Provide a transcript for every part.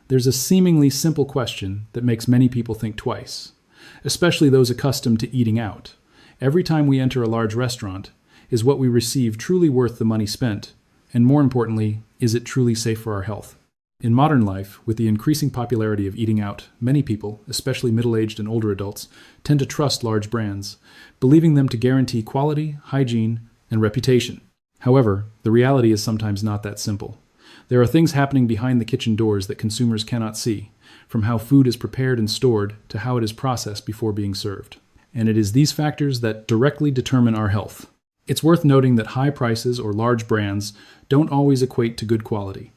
There's a seemingly simple question that makes many people think twice, especially those accustomed to eating out. Every time we enter a large restaurant, is what we receive truly worth the money spent? And more importantly, is it truly safe for our health? In modern life, with the increasing popularity of eating out, many people, especially middle-aged and older adults, tend to trust large brands, believing them to guarantee quality, hygiene, and reputation. However, the reality is sometimes not that simple. There are things happening behind the kitchen doors that consumers cannot see, from how food is prepared and stored to how it is processed before being served. And it is these factors that directly determine our health. It's worth noting that high prices or large brands don't always equate to good quality.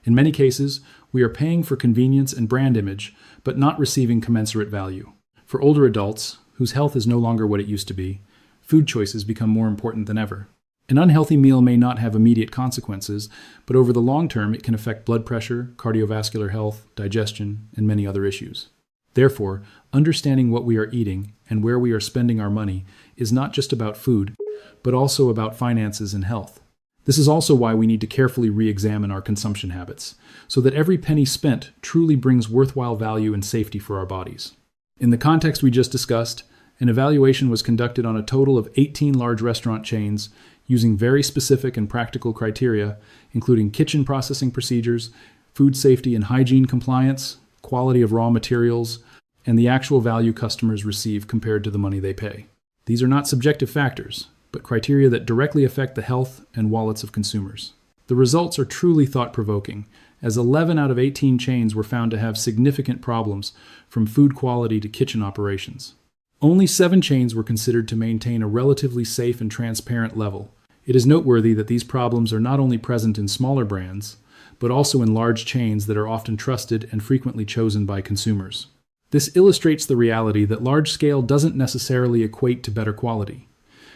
In many cases, we are paying for convenience and brand image, but not receiving commensurate value. For older adults, whose health is no longer what it used to be, food choices become more important than ever. An unhealthy meal may not have immediate consequences, but over the long term it can affect blood pressure, cardiovascular health, digestion, and many other issues. Therefore, understanding what we are eating and where we are spending our money is not just about food, but also about finances and health. This is also why we need to carefully re-examine our consumption habits, so that every penny spent truly brings worthwhile value and safety for our bodies. In the context we just discussed, an evaluation was conducted on a total of 18 large restaurant chains using very specific and practical criteria, including kitchen processing procedures, food safety and hygiene compliance, quality of raw materials, and the actual value customers receive compared to the money they pay. These are not subjective factors, but criteria that directly affect the health and wallets of consumers. The results are truly thought-provoking, as 11 out of 18 chains were found to have significant problems from food quality to kitchen operations. Only 7 chains were considered to maintain a relatively safe and transparent level. It is noteworthy that these problems are not only present in smaller brands, but also in large chains that are often trusted and frequently chosen by consumers. This illustrates the reality that large scale doesn't necessarily equate to better quality.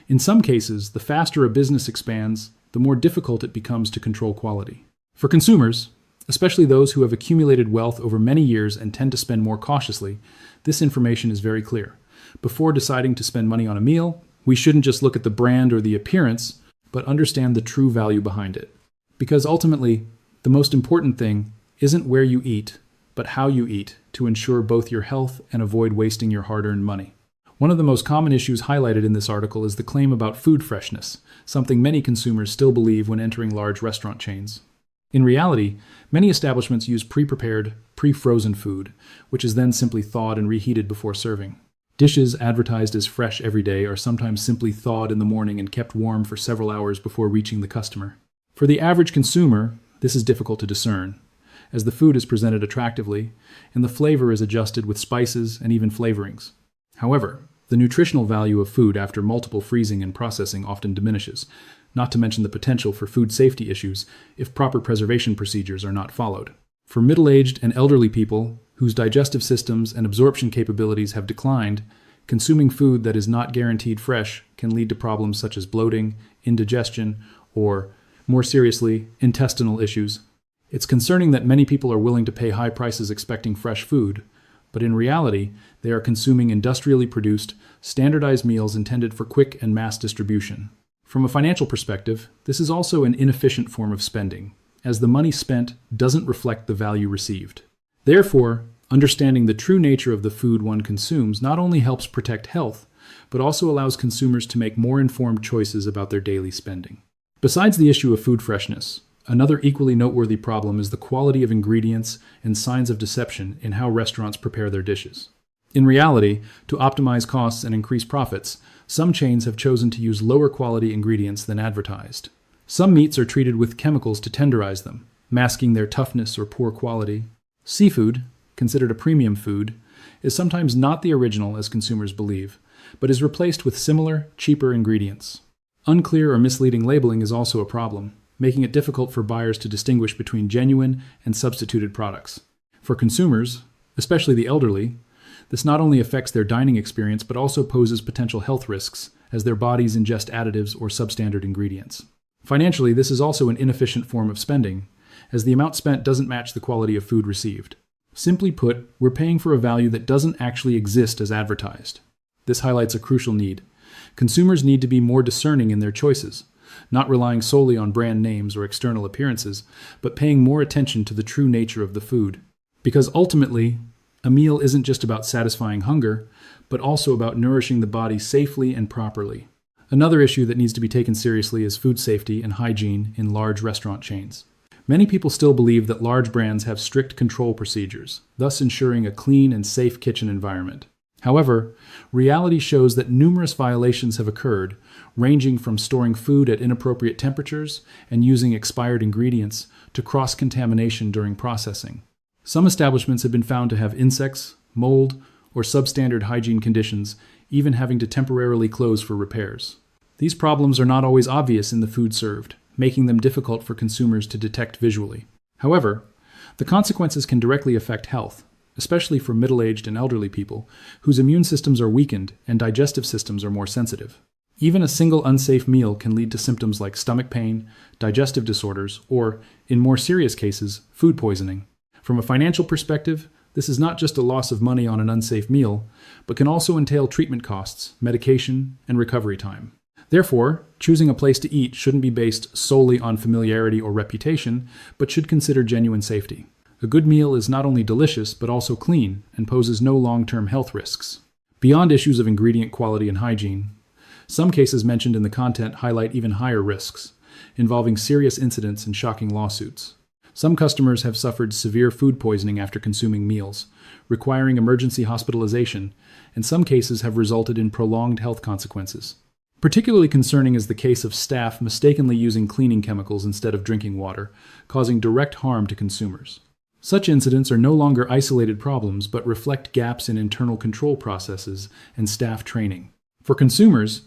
In some cases, the faster a business expands, the more difficult it becomes to control quality. For consumers, especially those who have accumulated wealth over many years and tend to spend more cautiously, this information is very clear. Before deciding to spend money on a meal, we shouldn't just look at the brand or the appearance, but understand the true value behind it. Because ultimately, the most important thing isn't where you eat, but how you eat to ensure both your health and avoid wasting your hard-earned money. One of the most common issues highlighted in this article is the claim about food freshness, something many consumers still believe when entering large restaurant chains. In reality, many establishments use pre-prepared, pre-frozen food, which is then simply thawed and reheated before serving. Dishes advertised as fresh every day are sometimes simply thawed in the morning and kept warm for several hours before reaching the customer. For the average consumer, this is difficult to discern, as the food is presented attractively and the flavor is adjusted with spices and even flavorings. However, the nutritional value of food after multiple freezing and processing often diminishes, not to mention the potential for food safety issues if proper preservation procedures are not followed. For middle-aged and elderly people whose digestive systems and absorption capabilities have declined, consuming food that is not guaranteed fresh can lead to problems such as bloating, indigestion, or, more seriously, intestinal issues. It's concerning that many people are willing to pay high prices expecting fresh food, but in reality, they are consuming industrially produced, standardized meals intended for quick and mass distribution. From a financial perspective, this is also an inefficient form of spending, as the money spent doesn't reflect the value received. Therefore, understanding the true nature of the food one consumes not only helps protect health, but also allows consumers to make more informed choices about their daily spending. Besides the issue of food freshness, another equally noteworthy problem is the quality of ingredients and signs of deception in how restaurants prepare their dishes. In reality, to optimize costs and increase profits, some chains have chosen to use lower quality ingredients than advertised. Some meats are treated with chemicals to tenderize them, masking their toughness or poor quality. Seafood, considered a premium food, is sometimes not the original as consumers believe, but is replaced with similar, cheaper ingredients. Unclear or misleading labeling is also a problem, making it difficult for buyers to distinguish between genuine and substituted products. For consumers, especially the elderly, this not only affects their dining experience but also poses potential health risks as their bodies ingest additives or substandard ingredients. Financially, this is also an inefficient form of spending, as the amount spent doesn't match the quality of food received. Simply put, we're paying for a value that doesn't actually exist as advertised. This highlights a crucial need. Consumers need to be more discerning in their choices, not relying solely on brand names or external appearances, but paying more attention to the true nature of the food. Because ultimately, a meal isn't just about satisfying hunger, but also about nourishing the body safely and properly. Another issue that needs to be taken seriously is food safety and hygiene in large restaurant chains. Many people still believe that large brands have strict control procedures, thus ensuring a clean and safe kitchen environment. However, reality shows that numerous violations have occurred, ranging from storing food at inappropriate temperatures and using expired ingredients to cross-contamination during processing. Some establishments have been found to have insects, mold, or substandard hygiene conditions, even having to temporarily close for repairs. These problems are not always obvious in the food served, making them difficult for consumers to detect visually. However, the consequences can directly affect health, especially for middle-aged and elderly people whose immune systems are weakened and digestive systems are more sensitive. Even a single unsafe meal can lead to symptoms like stomach pain, digestive disorders, or, in more serious cases, food poisoning. From a financial perspective, this is not just a loss of money on an unsafe meal, but can also entail treatment costs, medication, and recovery time. Therefore, choosing a place to eat shouldn't be based solely on familiarity or reputation, but should consider genuine safety. A good meal is not only delicious, but also clean and poses no long-term health risks. Beyond issues of ingredient quality and hygiene, some cases mentioned in the content highlight even higher risks, involving serious incidents and shocking lawsuits. Some customers have suffered severe food poisoning after consuming meals, requiring emergency hospitalization, and some cases have resulted in prolonged health consequences. Particularly concerning is the case of staff mistakenly using cleaning chemicals instead of drinking water, causing direct harm to consumers. Such incidents are no longer isolated problems, but reflect gaps in internal control processes and staff training. For consumers,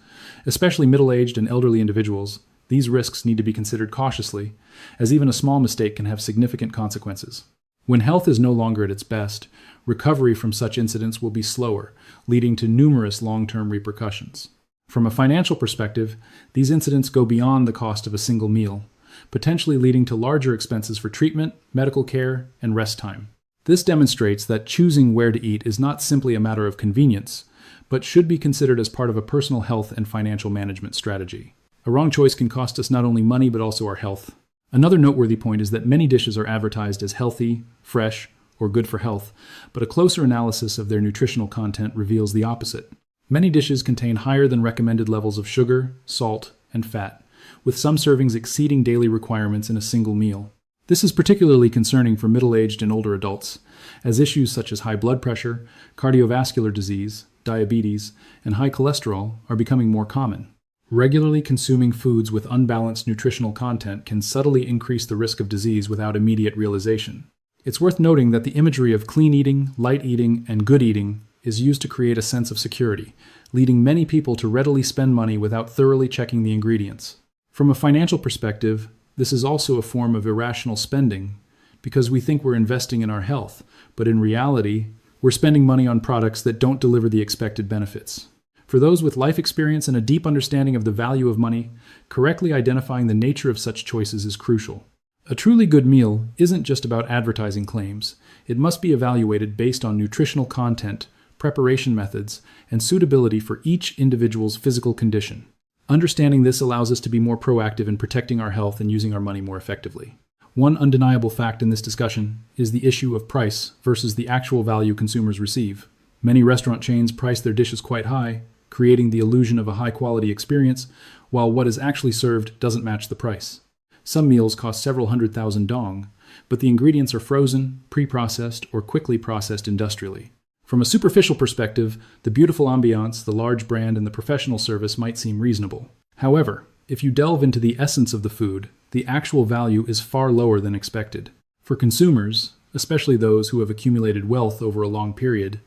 especially middle-aged and elderly individuals, these risks need to be considered cautiously, as even a small mistake can have significant consequences. When health is no longer at its best, recovery from such incidents will be slower, leading to numerous long-term repercussions. From a financial perspective, these incidents go beyond the cost of a single meal, potentially leading to larger expenses for treatment, medical care, and rest time. This demonstrates that choosing where to eat is not simply a matter of convenience, but should be considered as part of a personal health and financial management strategy. A wrong choice can cost us not only money but also our health. Another noteworthy point is that many dishes are advertised as healthy, fresh, or good for health, but a closer analysis of their nutritional content reveals the opposite. Many dishes contain higher than recommended levels of sugar, salt, and fat, with some servings exceeding daily requirements in a single meal. This is particularly concerning for middle-aged and older adults, as issues such as high blood pressure, cardiovascular disease, diabetes, and high cholesterol are becoming more common. Regularly consuming foods with unbalanced nutritional content can subtly increase the risk of disease without immediate realization. It's worth noting that the imagery of clean eating, light eating, and good eating is used to create a sense of security, leading many people to readily spend money without thoroughly checking the ingredients. From a financial perspective, this is also a form of irrational spending because we think we're investing in our health, but in reality, we're spending money on products that don't deliver the expected benefits. For those with life experience and a deep understanding of the value of money, correctly identifying the nature of such choices is crucial. A truly good meal isn't just about advertising claims. It must be evaluated based on nutritional content, preparation methods, and suitability for each individual's physical condition. Understanding this allows us to be more proactive in protecting our health and using our money more effectively. One undeniable fact in this discussion is the issue of price versus the actual value consumers receive. Many restaurant chains price their dishes quite high, creating the illusion of a high-quality experience, while what is actually served doesn't match the price. Some meals cost several $100,000 dong, but the ingredients are frozen, pre-processed, or quickly processed industrially. From a superficial perspective, the beautiful ambiance, the large brand, and the professional service might seem reasonable. However, if you delve into the essence of the food, the actual value is far lower than expected. For consumers, especially those who have accumulated wealth over a long period,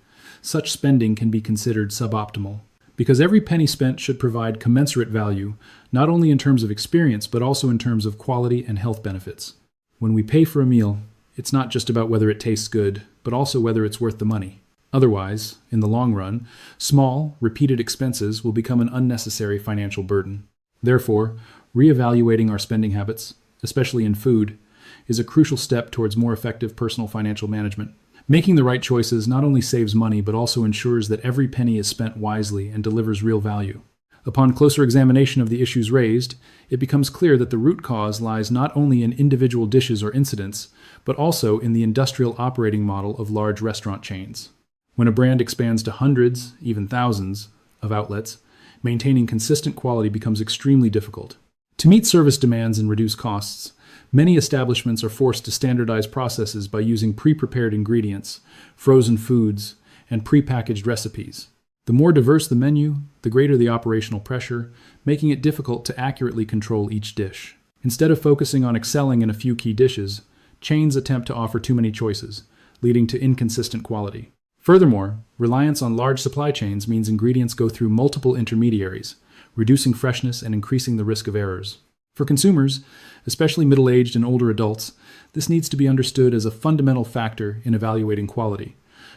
such spending can be considered suboptimal. Because every penny spent should provide commensurate value, not only in terms of experience, but also in terms of quality and health benefits. When we pay for a meal, it's not just about whether it tastes good, but also whether it's worth the money. Otherwise, in the long run, small, repeated expenses will become an unnecessary financial burden. Therefore, reevaluating our spending habits, especially in food, is a crucial step towards more effective personal financial management. Making the right choices not only saves money, but also ensures that every penny is spent wisely and delivers real value. Upon closer examination of the issues raised, it becomes clear that the root cause lies not only in individual dishes or incidents, but also in the industrial operating model of large restaurant chains. When a brand expands to hundreds, even thousands, of outlets, maintaining consistent quality becomes extremely difficult. To meet service demands and reduce costs, many establishments are forced to standardize processes by using pre-prepared ingredients, frozen foods, and pre-packaged recipes. The more diverse the menu, the greater the operational pressure, making it difficult to accurately control each dish. Instead of focusing on excelling in a few key dishes, chains attempt to offer too many choices, leading to inconsistent quality. Furthermore, reliance on large supply chains means ingredients go through multiple intermediaries, reducing freshness and increasing the risk of errors. For consumers, especially middle-aged and older adults, this needs to be understood as a fundamental factor in evaluating quality,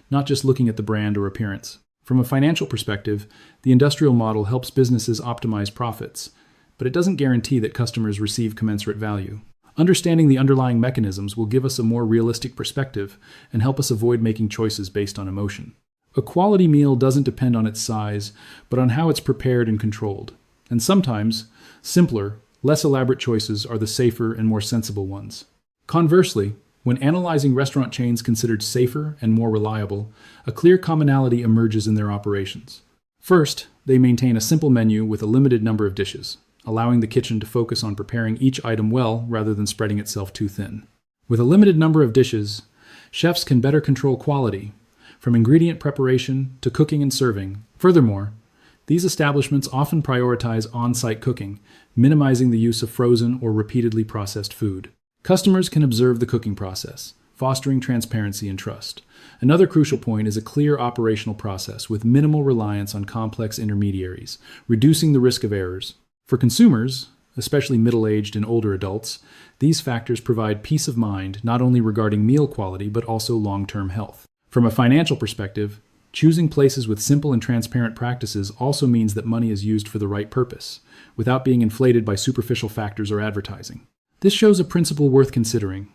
not just looking at the brand or appearance. From a financial perspective, the industrial model helps businesses optimize profits, but it doesn't guarantee that customers receive commensurate value. Understanding the underlying mechanisms will give us a more realistic perspective and help us avoid making choices based on emotion. A quality meal doesn't depend on its size, but on how it's prepared and controlled. And sometimes, simpler, less elaborate choices are the safer and more sensible ones. Conversely, when analyzing restaurant chains considered safer and more reliable, a clear commonality emerges in their operations. First, they maintain a simple menu with a limited number of dishes, allowing the kitchen to focus on preparing each item well rather than spreading itself too thin. With a limited number of dishes, chefs can better control quality, from ingredient preparation to cooking and serving. Furthermore, these establishments often prioritize on-site cooking, minimizing the use of frozen or repeatedly processed food. Customers can observe the cooking process, fostering transparency and trust. Another crucial point is a clear operational process with minimal reliance on complex intermediaries, reducing the risk of errors. For consumers, especially middle-aged and older adults, these factors provide peace of mind not only regarding meal quality but also long-term health. From a financial perspective, choosing places with simple and transparent practices also means that money is used for the right purpose, without being inflated by superficial factors or advertising. This shows a principle worth considering.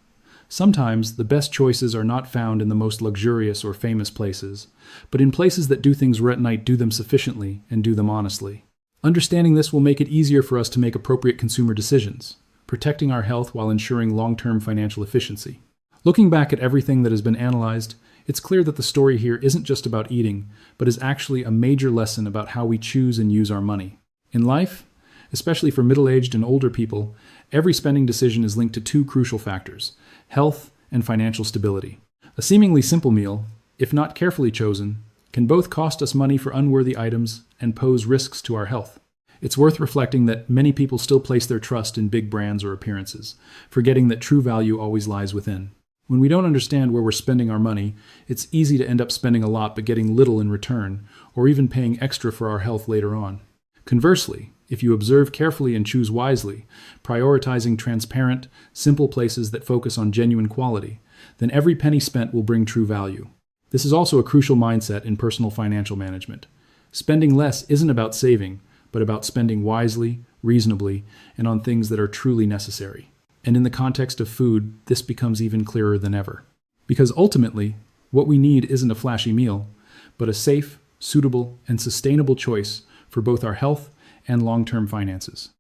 Sometimes the best choices are not found in the most luxurious or famous places, but in places that do things right, do them sufficiently, and do them honestly. Understanding this will make it easier for us to make appropriate consumer decisions, protecting our health while ensuring long-term financial efficiency. Looking back at everything that has been analyzed, it's clear that the story here isn't just about eating, but is actually a major lesson about how we choose and use our money. In life, especially for middle-aged and older people, every spending decision is linked to two crucial factors: health and financial stability. A seemingly simple meal, if not carefully chosen, can both cost us money for unworthy items and pose risks to our health. It's worth reflecting that many people still place their trust in big brands or appearances, forgetting that true value always lies within. When we don't understand where we're spending our money, it's easy to end up spending a lot but getting little in return, or even paying extra for our health later on. Conversely, if you observe carefully and choose wisely, prioritizing transparent, simple places that focus on genuine quality, then every penny spent will bring true value. This is also a crucial mindset in personal financial management. Spending less isn't about saving, but about spending wisely, reasonably, and on things that are truly necessary. And in the context of food, this becomes even clearer than ever. Because ultimately, what we need isn't a flashy meal, but a safe, suitable, and sustainable choice for both our health and long-term finances.